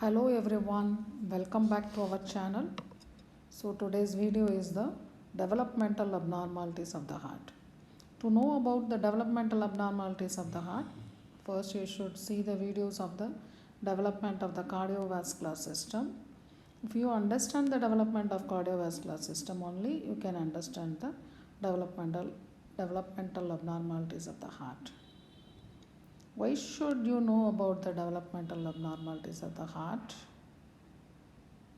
Hello everyone, welcome back to our channel. So today's video is the developmental abnormalities of the heart. To know about the developmental abnormalities of the heart, first you should see the videos of the development of the cardiovascular system. If you understand the development of cardiovascular system only, you can understand the developmental abnormalities of the heart. Why should you know about the developmental abnormalities of the heart?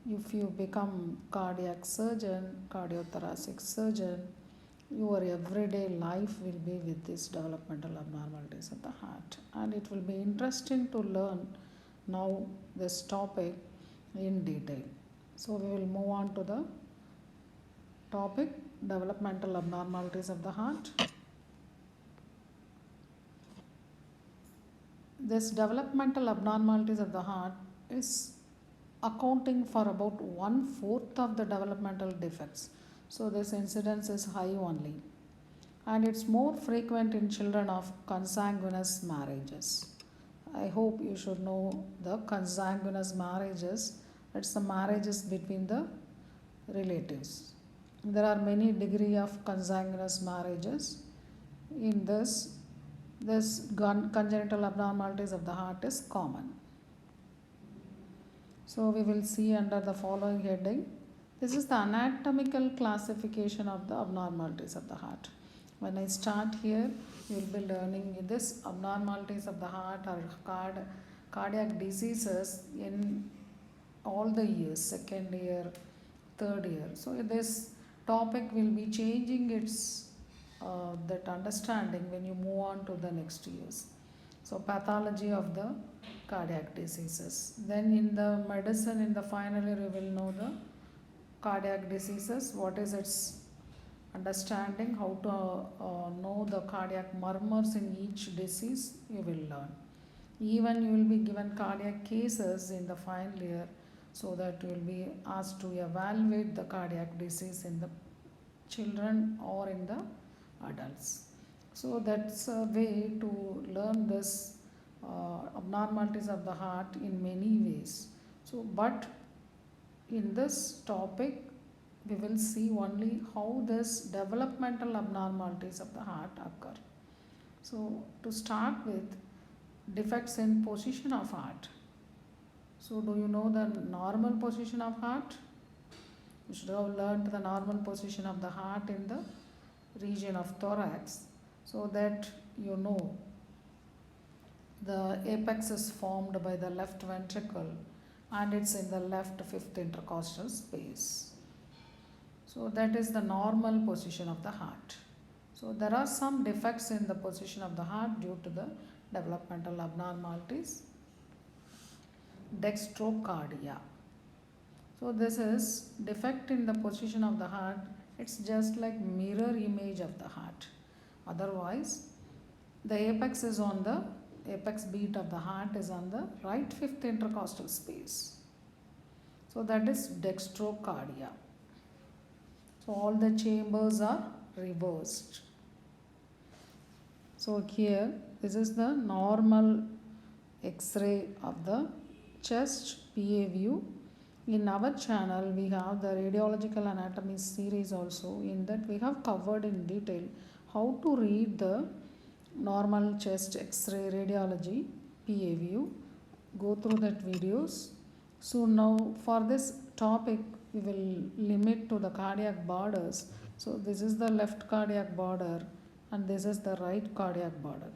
If you become cardiac surgeon, cardiothoracic surgeon, your everyday life will be with these developmental abnormalities of the heart, and it will be interesting to learn now this topic in detail. So we will move on to the topic developmental abnormalities of the heart. This developmental abnormalities of the heart is accounting for about 1/4 of the developmental defects. So this incidence is high only, and it's more frequent in children of consanguineous marriages. I hope you should know the consanguineous marriages. It's the marriages between the relatives. There are many degree of consanguineous marriages. In this congenital abnormalities of the heart is common. So we will see under the following heading. This is the anatomical classification of the abnormalities of the heart. When I start here, you will be learning this abnormalities of the heart or cardiac diseases in all the years, second year, third year. So this topic will be changing its that understanding when you move on to the next years. So pathology of the cardiac diseases. Then in the medicine, in the final year, you will know the cardiac diseases, what is its understanding, how to know the cardiac murmurs in each disease, you will learn. Even you will be given cardiac cases in the final year, so that you will be asked to evaluate the cardiac disease in the children or in the adults. So that's a way to learn this abnormalities of the heart in many ways. So but in this topic we will see only how this developmental abnormalities of the heart occur. So to start with, defects in position of heart. So do you know the normal position of heart? You should have learned the normal position of the heart in the region of thorax, so that you know the apex is formed by the left ventricle and it's in the left fifth intercostal space. So that is the normal position of the heart. So there are some defects in the position of the heart due to the developmental abnormalities. Dextrocardia. So this is defect in the position of the heart. It's just like mirror image of the heart. Otherwise, the apex is on the apex beat of the heart is on the right fifth intercostal space. So that is dextrocardia. So all the chambers are reversed. So here, this is the normal X-ray of the chest PA view. In our channel, we have the radiological anatomy series also. In that we have covered in detail how to read the normal chest X-ray radiology PA view. Go through that videos. So now for this topic, we will limit to the cardiac borders. So this is the left cardiac border and this is the right cardiac border.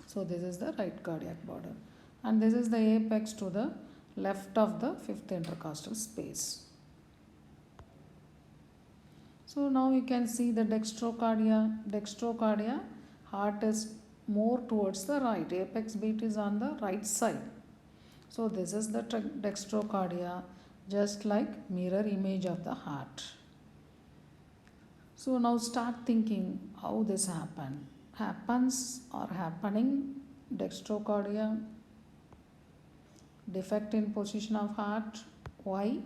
So this is the right cardiac border and this is the apex to the left of the fifth intercostal space. So now you can see the dextrocardia, heart is more towards the right, apex beat is on the right side. So this is the dextrocardia, just like mirror image of the heart. So now start thinking how this happens or happening. Dextrocardia, defect in position of heart, why?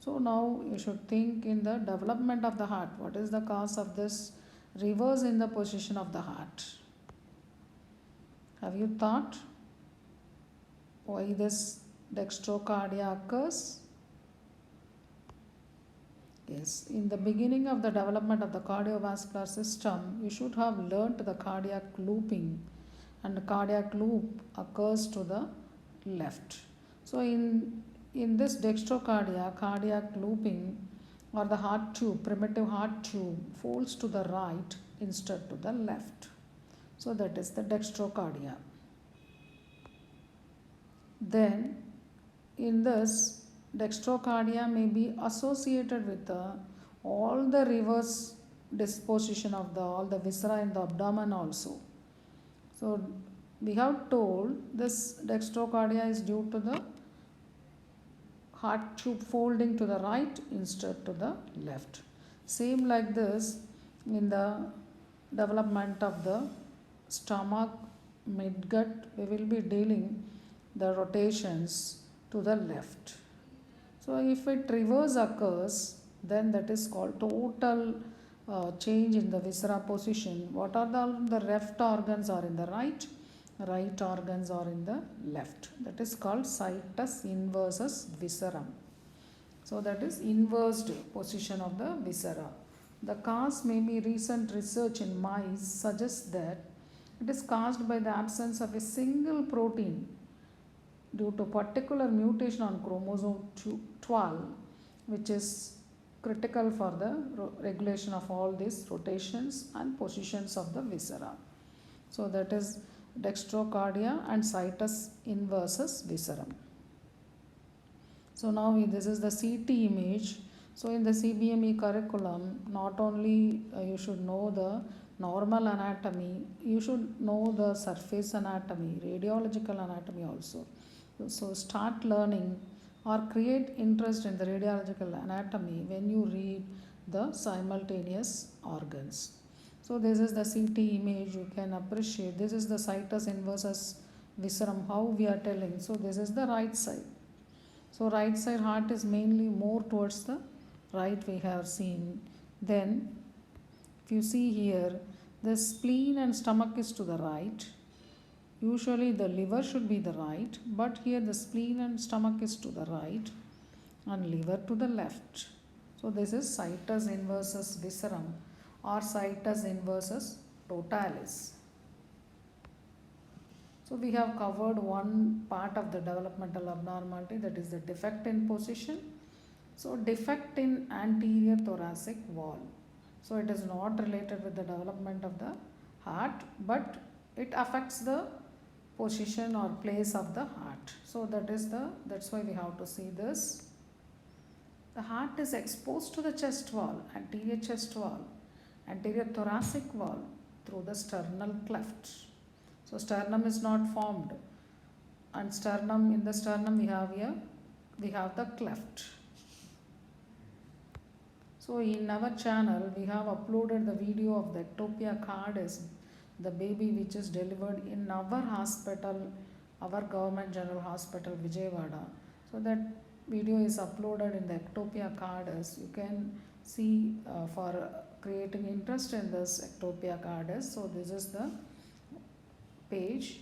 So now you should think in the development of the heart. What is the cause of this reverse in the position of the heart? Have you thought? why this dextrocardia occurs? Yes, in the beginning of the development of the cardiovascular system, you should have learnt the cardiac looping, and the cardiac loop occurs to the left. So in this dextrocardia, cardiac looping or the heart tube, primitive heart tube folds to the right instead to the left. So that is the dextrocardia. Then in this dextrocardia may be associated with all the reverse disposition of all the viscera in the abdomen also. So we have told this dextrocardia is due to the heart tube folding to the right instead to the left. Same like this in the development of the stomach, midgut, we will be dealing the rotations to the left. So if it reverse occurs, then that is called total change in the viscera position. What are the left organs are in the right organs are in the left. That is called situs inversus visceram. So that is inversed position of the viscera. The cause may be recent research in mice suggests that it is caused by the absence of a single protein due to particular mutation on chromosome 12, which is critical for the regulation of all these rotations and positions of the viscera. So that is dextrocardia and situs inversus visceram. So now this is the CT image. So in the CBME curriculum, not only you should know the normal anatomy, you should know the surface anatomy, radiological anatomy also. So start learning or create interest in the radiological anatomy when you read the simultaneous organs. So this is the CT image, you can appreciate. This is the situs inversus visceram, how we are telling. So this is the right side. So right side heart is mainly more towards the right we have seen. Then if you see here, the spleen and stomach is to the right. Usually the liver should be the right, but here the spleen and stomach is to the right and liver to the left. So this is situs inversus visceram or situs inversus totalis. So we have covered one part of the developmental abnormality, that is the defect in position. So defect in anterior thoracic wall. So it is not related with the development of the heart, but it affects the position or place of the heart. So that's why we have to see this. The heart is exposed to the chest wall, anterior chest wall, anterior thoracic wall through the sternal cleft. So sternum is not formed, and in the sternum we have the cleft. So in our channel we have uploaded the video of the ectopia cardis, the baby which is delivered in our hospital, our government general hospital Vijayawada. So that video is uploaded in the ectopia cardis. You can see for creating interest in this ectopia cardis. So this is the page.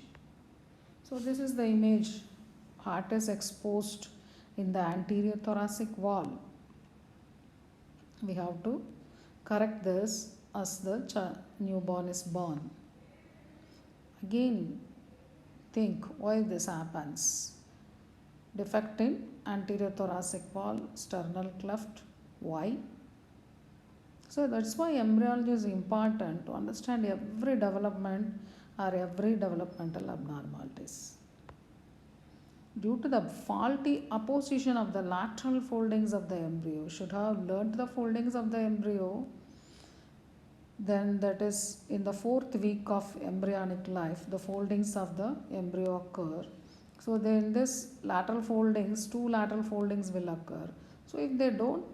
So this is the image. Heart is exposed in the anterior thoracic wall. We have to correct this as the newborn is born. Again, think why this happens. Defect in anterior thoracic wall, sternal cleft. Why? So that's why embryology is important to understand every development or every developmental abnormalities. Due to the faulty apposition of the lateral foldings of the embryo, should have learnt the foldings of the embryo, then that is in the 4th week of embryonic life, the foldings of the embryo occur. So then this lateral foldings, 2 lateral foldings will occur. So if they don't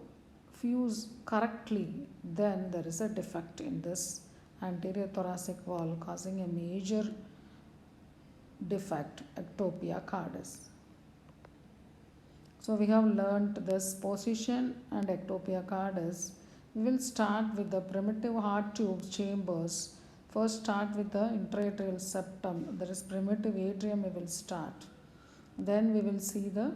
fuse correctly, then there is a defect in this anterior thoracic wall causing a major defect, ectopia cardis. So we have learnt this position and ectopia cardis. We will start with the primitive heart tube chambers. First start with the intraatrial septum. There is primitive atrium we will start. Then we will see the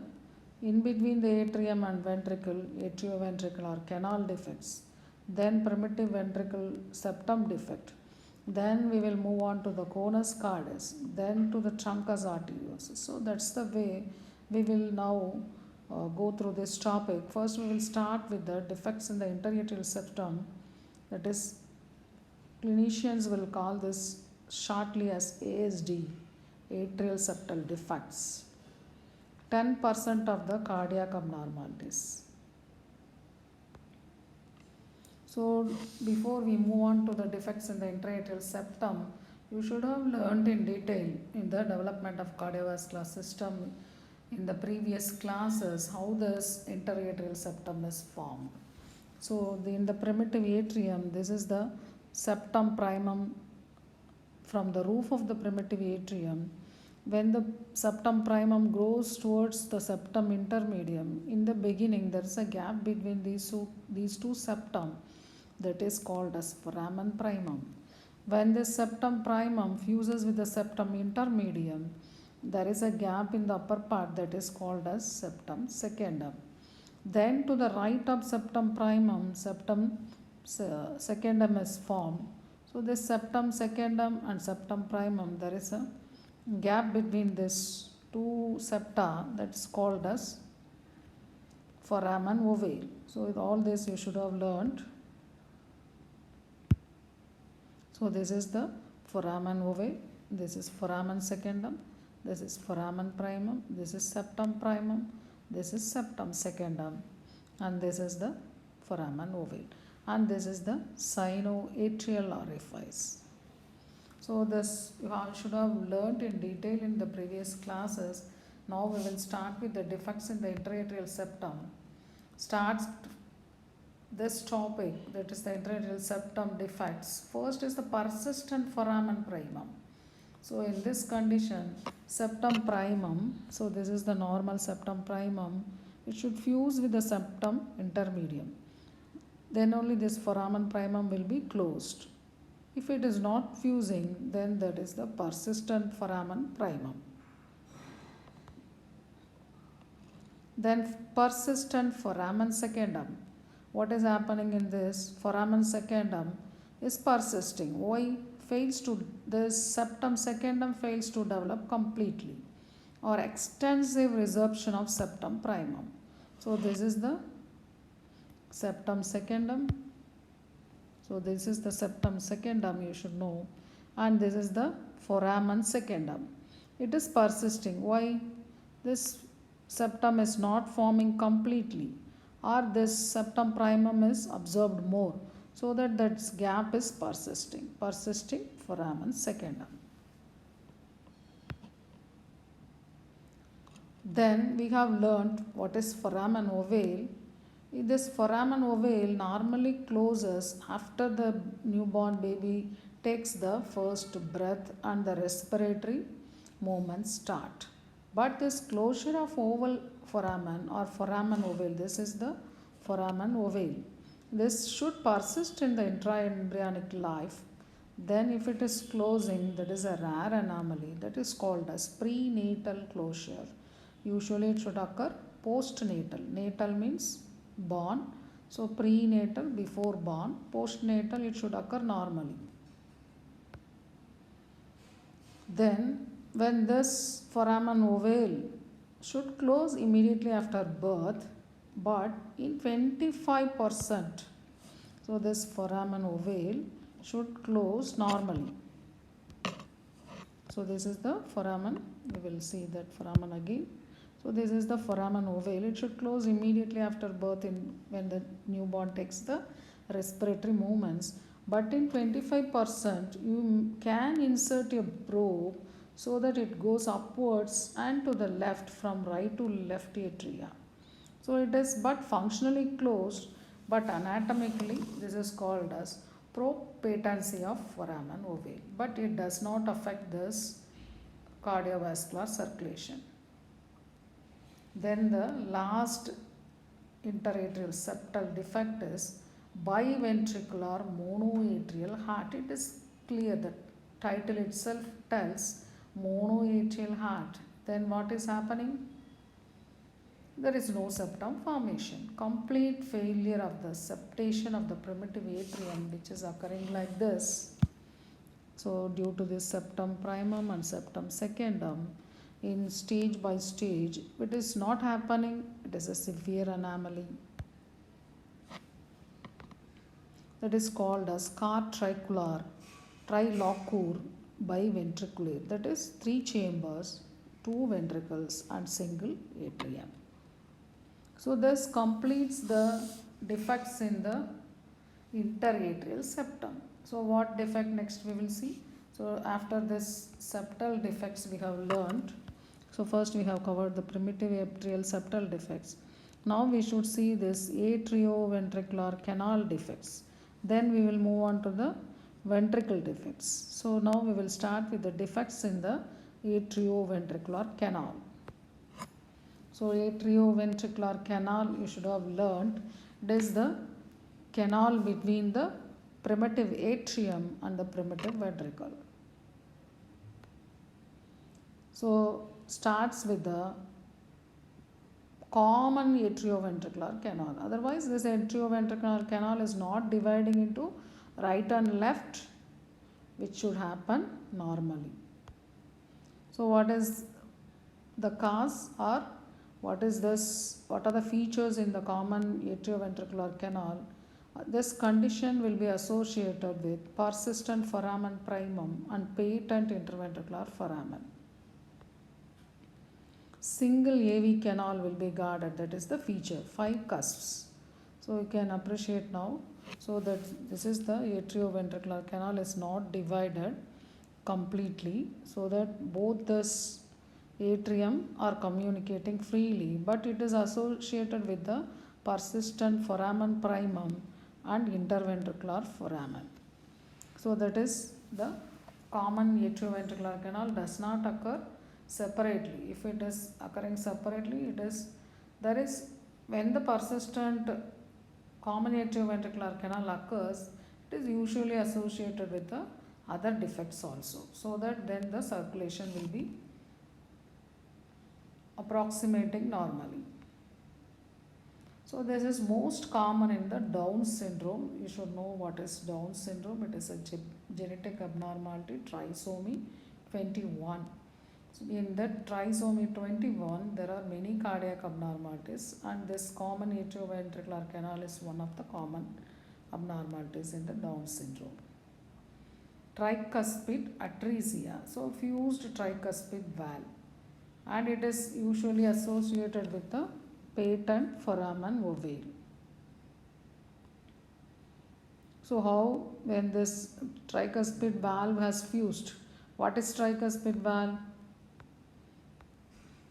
in between the atrium and ventricle, atrioventricular canal defects. Then primitive ventricle septum defect. Then we will move on to the conus cordis, then to the truncus arteriosus. So that's the way we will now go through this topic. First, we will start with the defects in the interatrial septum. That is, clinicians will call this shortly as ASD, atrial septal defects. 10% of the cardiac abnormalities. So before we move on to the defects in the intraatrial septum, you should have learned in detail in the development of cardiovascular system in the previous classes how this interatrial septum is formed. So in the primitive atrium, this is the septum primum from the roof of the primitive atrium. When the septum primum grows towards the septum intermedium, in the beginning there is a gap between these two septum that is called as foramen primum. When the septum primum fuses with the septum intermedium, there is a gap in the upper part that is called as septum secundum. Then to the right of septum primum, septum secundum is formed. So this septum secundum and septum primum, there is a gap between these two septa that is called as foramen ovale. So with all this you should have learned. So this is the foramen ovale, this is foramen secundum, this is foramen primum, this is septum primum, this is septum secundum, and this is the foramen ovale, and this is the sinoatrial orifice. So this you should have learnt in detail in the previous classes. Now we will start with the defects in the interatrial septum. Starts this topic, that is the interatrial septum defects. First is the persistent foramen primum. So in this condition, septum primum, so this is the normal septum primum, it should fuse with the septum intermedium. Then only this foramen primum will be closed. If it is not fusing, then that is the persistent foramen primum. Then persistent foramen secundum. What is happening in this? Foramen secundum is persisting. Why? This septum secundum fails to develop completely, or extensive resorption of septum primum. So this is the septum secundum. So this is the septum secundum, you should know, and this is the foramen secundum. It is persisting. Why? This septum is not forming completely, or this septum primum is absorbed more, so that gap is persisting foramen secundum. Then we have learnt what is foramen ovale. This foramen ovale normally closes after the newborn baby takes the first breath and the respiratory movements start. But this closure of oval foramen or foramen ovale, this is the foramen ovale. This should persist in the intraembryonic life. Then if it is closing, that is a rare anomaly, that is called as prenatal closure. Usually it should occur postnatal. Natal means born. So prenatal, before born. Postnatal, it should occur normally. Then when this foramen ovale should close immediately after birth, but in 25%, so this foramen ovale should close normally. So this is the foramen, we will see that foramen again. So this is the foramen ovale. It should close immediately after birth when the newborn takes the respiratory movements. But in 25%, you can insert a probe so that it goes upwards and to the left, from right to left atria. So it is but functionally closed, but anatomically this is called as propatancy of foramen ovale. But it does not affect this cardiovascular circulation. Then the last interatrial septal defect is biventricular monoatrial heart. It is clear that title itself tells monoatrial heart. then what is happening? There is no septum formation. Complete failure of the septation of the primitive atrium, which is occurring like this. So due to this septum primum and septum secundum, in stage by stage, it is not happening. It is a severe anomaly. That is called as car tricular, trilocure biventricular. That is 3 chambers, 2 ventricles and single atrium. So this completes the defects in the interatrial septum. So what defect next we will see? So after this septal defects we have learned. So first we have covered the primitive atrial septal defects. Now we should see this atrioventricular canal defects. Then we will move on to the ventricle defects. So now we will start with the defects in the atrioventricular canal. So atrioventricular canal you should have learned. It is the canal between the primitive atrium and the primitive ventricle. So starts with the common atrioventricular canal. Otherwise this atrioventricular canal is not dividing into right and left, which should happen normally. So what is the cause, or what is this? What are the features in the common atrioventricular canal? This condition will be associated with persistent foramen primum and patent interventricular foramen. Single AV canal will be guarded, that is the feature, 5 cusps. So you can appreciate now. So that this is the atrioventricular canal is not divided completely, so that both this atrium are communicating freely, but it is associated with the persistent foramen primum and interventricular foramen. So that is the common atrioventricular canal does not occur separately. If it is occurring separately, there is when the persistent common atrioventricular canal occurs, it is usually associated with the other defects also, so that then the circulation will be approximating normally. So this is most common in the Down syndrome. You should know what is Down syndrome. It is a genetic abnormality, trisomy 21. So in that trisomy 21, there are many cardiac abnormalities, and this common atrioventricular canal is one of the common abnormalities in the Down syndrome. Tricuspid atresia, so fused tricuspid valve, and it is usually associated with the patent foramen ovale. So how, when this tricuspid valve has fused, what is tricuspid valve?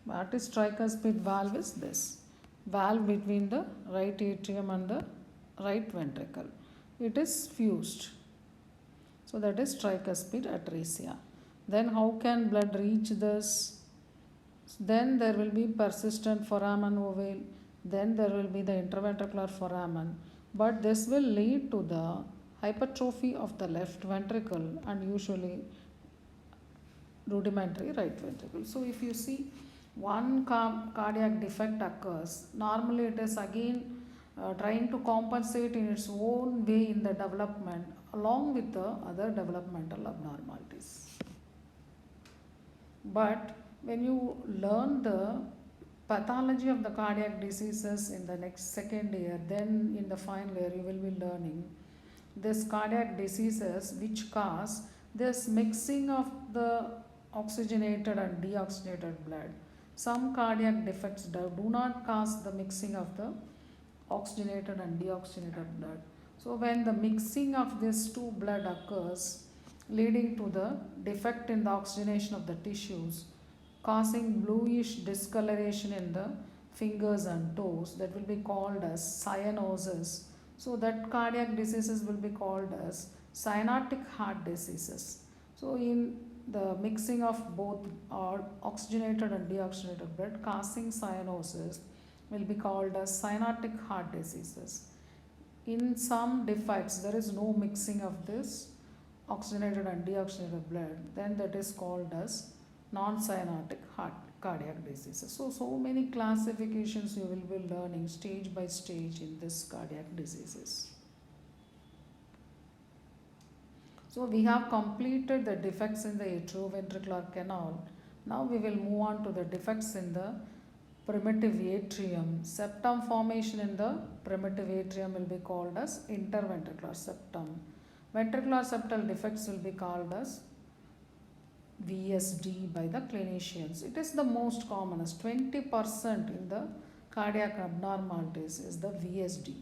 What is tricuspid valve is this valve between the right atrium and the right ventricle. It is fused. So that is tricuspid atresia. Then how can blood reach this? Then there will be persistent foramen ovale. Then there will be the interventricular foramen. But this will lead to the hypertrophy of the left ventricle and usually rudimentary right ventricle. So if you see one cardiac defect occurs, normally it is again trying to compensate in its own way in the development along with the other developmental abnormalities. But when you learn the pathology of the cardiac diseases in the next second year, then in the final year you will be learning this cardiac diseases which cause this mixing of the oxygenated and deoxygenated blood. Some cardiac defects do not cause the mixing of the oxygenated and deoxygenated blood. So when the mixing of these two blood occurs, leading to the defect in the oxygenation of the tissues, causing bluish discoloration in the fingers and toes, that will be called as cyanosis. So that cardiac diseases will be called as cyanotic heart diseases. So in the mixing of both oxygenated and deoxygenated blood causing cyanosis will be called as cyanotic heart diseases. In some defects there is no mixing of this oxygenated and deoxygenated blood, then that is called as non-cyanotic heart cardiac diseases. So many classifications you will be learning stage by stage in this cardiac diseases. So we have completed the defects in the atrioventricular canal. Now we will move on to the defects in the primitive atrium. Septum formation in the primitive atrium will be called as interventricular septum. Ventricular septal defects will be called as VSD by the clinicians. It is the most commonest. 20% in the cardiac abnormalities is the VSD.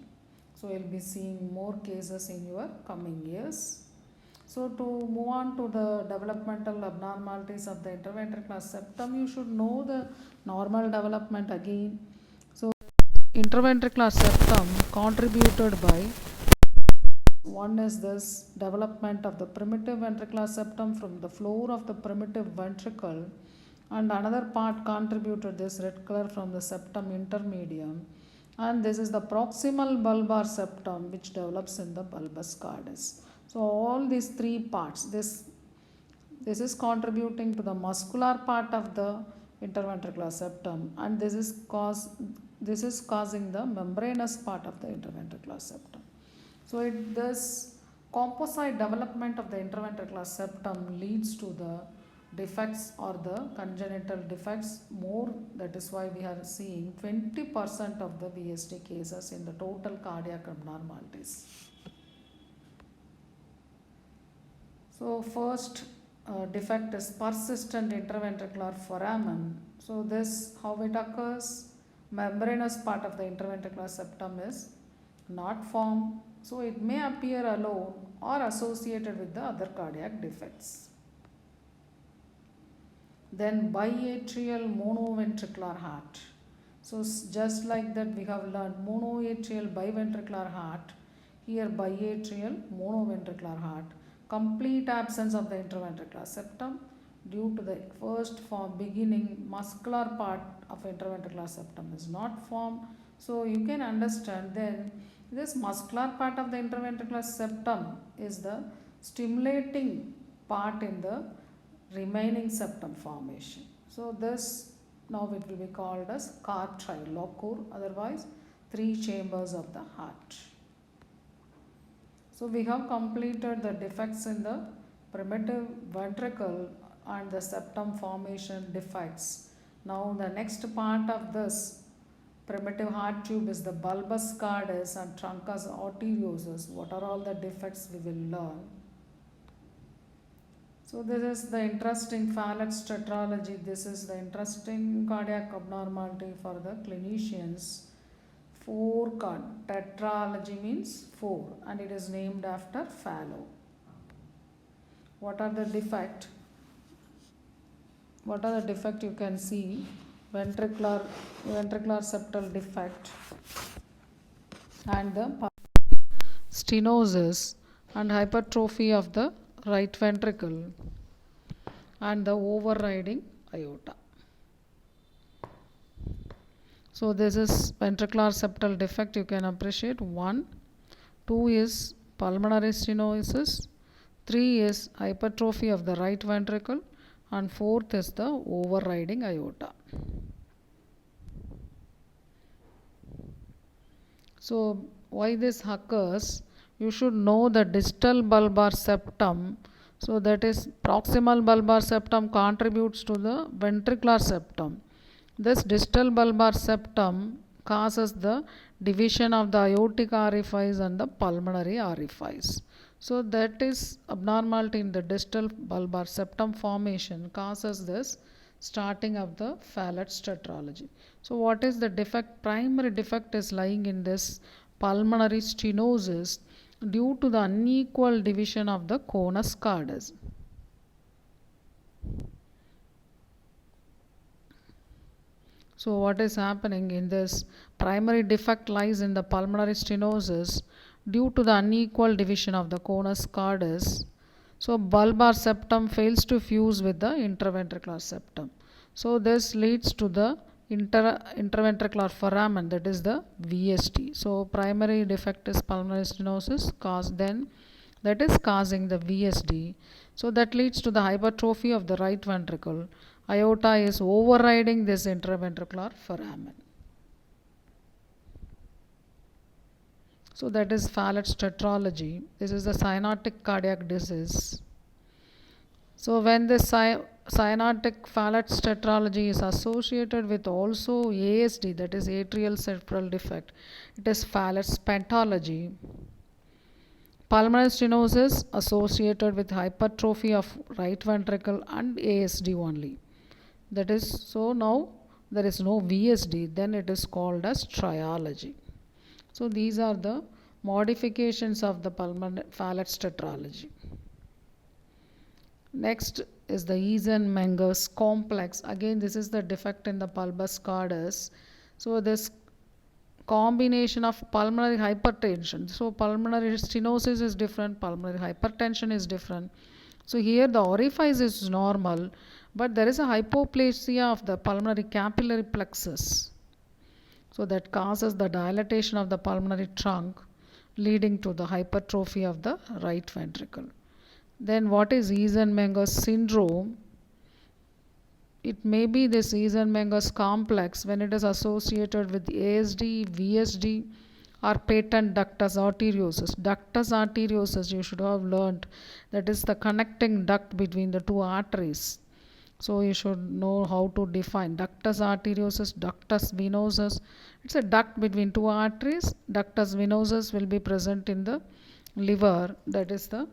So you will be seeing more cases in your coming years. So to move on to the developmental abnormalities of the interventricular septum, you should know the normal development again. So interventricular septum contributed by, one is this development of the primitive ventricular septum from the floor of the primitive ventricle, and another part contributed this red color from the septum intermedium, and this is the proximal bulbar septum which develops in the bulbus cordis. So all these three parts, this is contributing to the muscular part of the interventricular septum, and this is causing the membranous part of the interventricular septum. So this composite development of the interventricular septum leads to the defects or the congenital defects more. That is why we are seeing 20% of the VSD cases in the total cardiac abnormalities. So first defect is persistent interventricular foramen. So this, how it occurs? Membranous part of the interventricular septum is not formed. So it may appear alone or associated with the other cardiac defects. Then biatrial monoventricular heart. So just like that we have learned monoatrial biventricular heart, here biatrial monoventricular heart. Complete absence of the interventricular septum due to the first beginning muscular part of interventricular septum is not formed. So you can understand then this muscular part of the interventricular septum is the stimulating part in the remaining septum formation. So this now it will be called as car trilocure, otherwise three chambers of the heart. So we have completed the defects in the primitive ventricle and the septum formation defects. Now the next part of this primitive heart tube is the bulbus cordis and truncus arteriosus. What are all the defects we will learn. So this is the interesting Fallott's tetralogy. This is the interesting cardiac abnormality for the clinicians. 4 card. Tetralogy means 4 and it is named after Fallow. What are the defect? What are the defect you can see? Ventricular septal defect and the stenosis and hypertrophy of the right ventricle and the overriding aorta. So this is ventricular septal defect, you can appreciate 1. 2 is pulmonary stenosis. 3 is hypertrophy of the right ventricle. And 4th is the overriding aorta. So why this occurs? You should know the distal bulbar septum. So that is proximal bulbar septum contributes to the ventricular septum. This distal bulbar septum causes the division of the aortic orifice and the pulmonary orifice. So that is abnormality in the distal bulbar septum formation causes this starting of the Fallott's tetralogy. So what is the defect? Primary defect is lying in this pulmonary stenosis due to the unequal division of the conus cordis. So what is happening in this primary defect lies in the pulmonary stenosis due to the unequal division of the conus cordis. So bulbar septum fails to fuse with the interventricular septum. So this leads to the interventricular foramen, that is the VSD. So primary defect is pulmonary stenosis that is causing the VSD. So that leads to the hypertrophy of the right ventricle aorta is overriding this interventricular foramen. So that is Fallett's tetralogy. This is the cyanotic cardiac disease. So when this cyanotic Fallett's tetralogy is associated with also ASD, that is atrial septal defect, it is Fallett's pentalogy. Pulmonary stenosis associated with hypertrophy of right ventricle and ASD only. That is, so now there is no VSD, then it is called as triology. So these are the modifications of the pulmonary Fallett's tetralogy. Next is the Eisenmenger's complex. Again, this is the defect in the pulbus cordis. So this combination of pulmonary hypertension. So pulmonary stenosis is different, pulmonary hypertension is different. So here the orifice is normal, but there is a hypoplasia of the pulmonary capillary plexus. So that causes the dilatation of the pulmonary trunk, leading to the hypertrophy of the right ventricle. Then what is Eisenmenger's syndrome? It may be this Eisenmenger's complex when it is associated with ASD, VSD, or patent ductus arteriosus. Ductus arteriosus you should have learned, that is the connecting duct between the two arteries. So you should know how to define ductus arteriosus, ductus venosus. It's a duct between two arteries. Ductus venosus will be present in the liver, that is the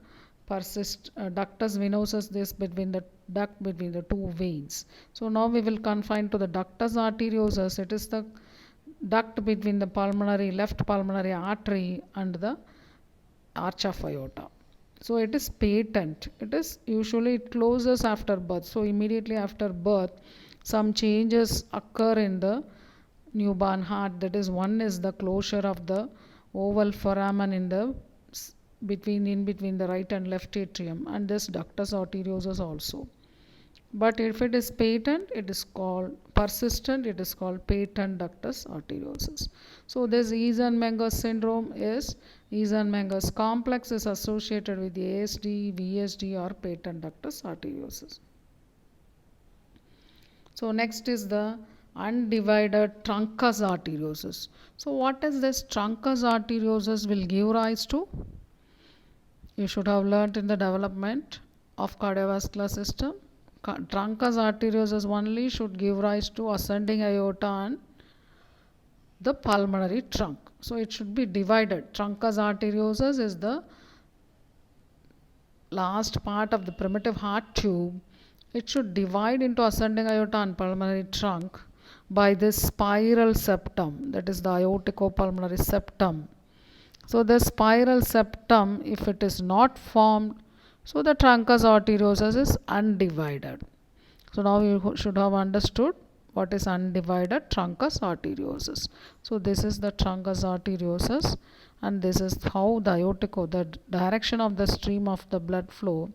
ductus venosus, this between the duct between the two veins. So now we will confine to the ductus arteriosus. It is the duct between the left pulmonary artery and the arch of aorta. So it is patent. It is usually it closes after birth. So immediately after birth, some changes occur in the newborn heart. That is, one is the closure of the oval foramen in between the right and left atrium, and this ductus arteriosus also. But if it is patent, it is called persistent, it is called patent ductus arteriosus. So this Eisenmenger syndrome is Eisenmenger's complex is associated with the ASD, VSD, or patent ductus arteriosus. So next is the undivided truncus arteriosus. So what is this truncus arteriosus will give rise to? You should have learnt in the development of cardiovascular system. Truncus arteriosus only should give rise to ascending aorta and the pulmonary trunk. So it should be divided. Truncus arteriosus is the last part of the primitive heart tube. It should divide into ascending aorta and pulmonary trunk by this spiral septum, that is the aorticopulmonary septum. So the spiral septum, if it is not formed, so the truncus arteriosus is undivided. So now you should have understood what is undivided truncus arteriosus. So this is the truncus arteriosus, and this is how the direction of the stream of the blood flow,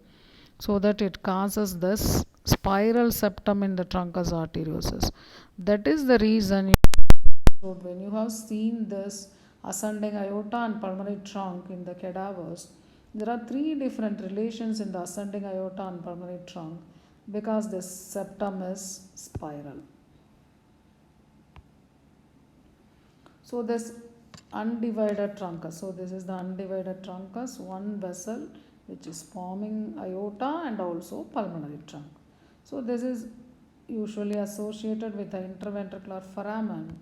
so that it causes this spiral septum in the truncus arteriosus. That is the reason when you have seen this ascending aorta and pulmonary trunk in the cadavers, there are three different relations in the ascending aorta and pulmonary trunk because this septum is spiral. So this undivided truncus, so this is the undivided truncus, one vessel which is forming aorta and also pulmonary trunk. So this is usually associated with the interventricular foramen,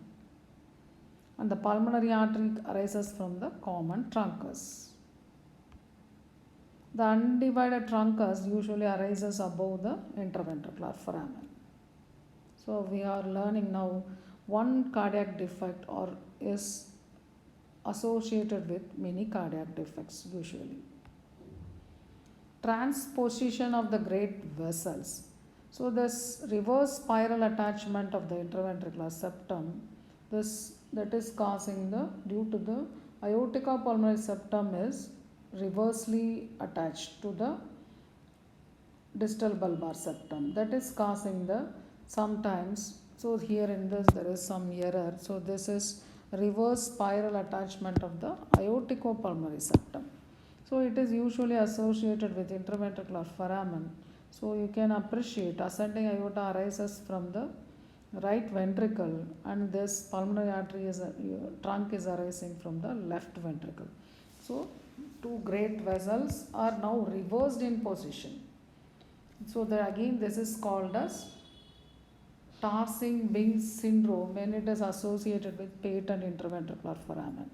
and the pulmonary artery arises from the common truncus. The undivided truncus usually arises above the interventricular foramen. So we are learning now one cardiac defect or is associated with many cardiac defects usually. Transposition of the great vessels. So this reverse spiral attachment of the interventricular septum, that is causing due to the aorticopulmonary septum is reversely attached to the distal bulbar septum, that is causing sometimes, so here in this there is some error, so this is reverse spiral attachment of the aorticopulmonary septum. So it is usually associated with interventricular foramen. So you can appreciate ascending aorta arises from the right ventricle, and this pulmonary artery is trunk is arising from the left ventricle. So two great vessels are now reversed in position. So again this is called as Tarsing-Bing syndrome when it is associated with patent interventricular foramen.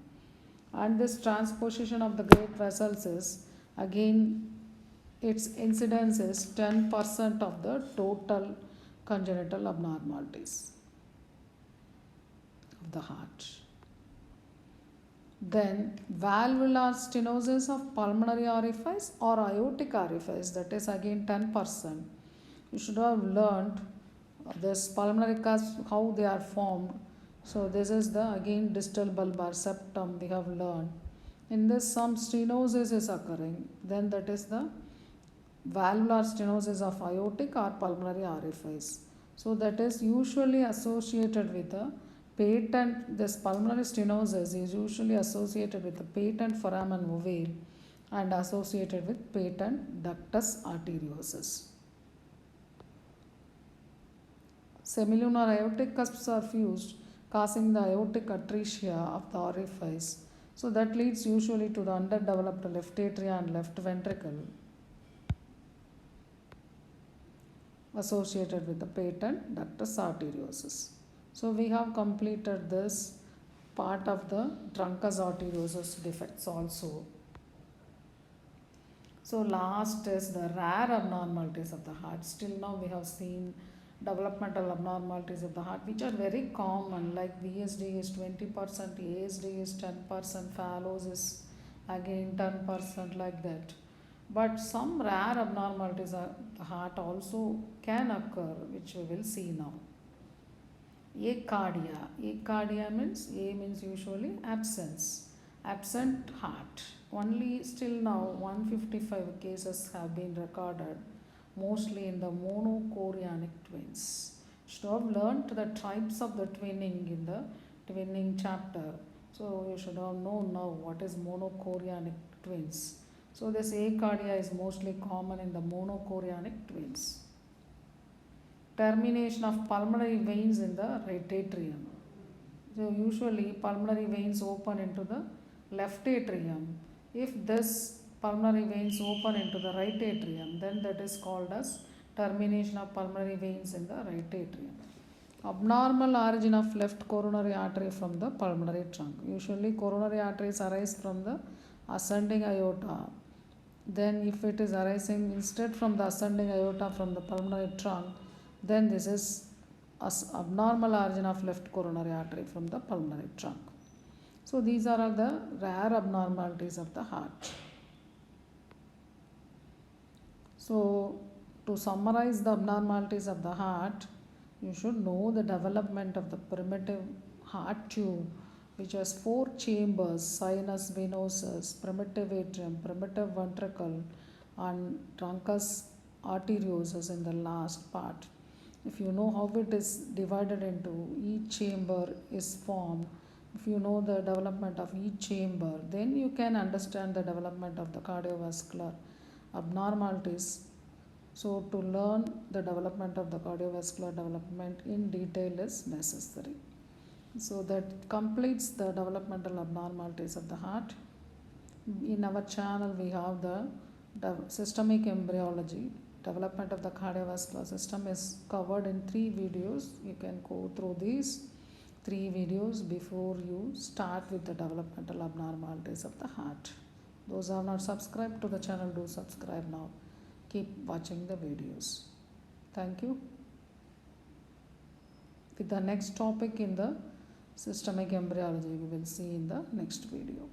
And this transposition of the great vessels is again, its incidence is 10% of the total congenital abnormalities of the heart. Then valvular stenosis of pulmonary orifice or aortic orifice, that is again 10%. You should have learned this pulmonary cusp, how they are formed. So this is the again distal bulbar septum we have learned. In this some stenosis is occurring, then that is the valvular stenosis of aortic or pulmonary orifice. So that is usually associated with a patent, this pulmonary stenosis is usually associated with the patent foramen ovale and associated with patent ductus arteriosus. Semilunar aortic cusps are fused, causing the aortic atresia of the orifice. So that leads usually to the underdeveloped left atria and left ventricle associated with the patent ductus arteriosus. So we have completed this part of the truncus arteriosus defects also. So last is the rare abnormalities of the heart. Still now we have seen developmental abnormalities of the heart which are very common, like VSD is 20%, ASD is 10%, Fallows is again 10%, like that. But some rare abnormalities of the heart also can occur, which we will see now. Acardia. Acardia means, A means usually absence. Absent heart. Only still now 155 cases have been recorded, mostly in the monochorionic twins. You should have learnt the types of the twinning in the twinning chapter. So you should have known now what is monochorionic twins. So this acardia is mostly common in the monochorionic twins. Termination of pulmonary veins in the right atrium. So usually pulmonary veins open into the left atrium. If this pulmonary veins open into the right atrium, then that is called as termination of pulmonary veins in the right atrium. Abnormal origin of left coronary artery from the pulmonary trunk. Usually coronary arteries arise from the ascending aorta. Then if it is arising instead from the ascending aorta from the pulmonary trunk, then this is abnormal origin of left coronary artery from the pulmonary trunk. So these are all the rare abnormalities of the heart. So to summarize the abnormalities of the heart, you should know the development of the primitive heart tube, which has 4 chambers: sinus venosus, primitive atrium, primitive ventricle, and truncus arteriosus in the last part. If you know how it is divided into, each chamber is formed, if you know the development of each chamber, then you can understand the development of the cardiovascular abnormalities. So to learn the development of the cardiovascular development in detail is necessary. So that completes the developmental abnormalities of the heart. In our channel we have the systemic embryology. Development of the cardiovascular system is covered in 3 videos. You can go through these 3 videos before you start with the developmental abnormalities of the heart. Those who have not subscribed to the channel, do subscribe now. Keep watching the videos. Thank you. With the next topic in the systemic embryology, we will see in the next video.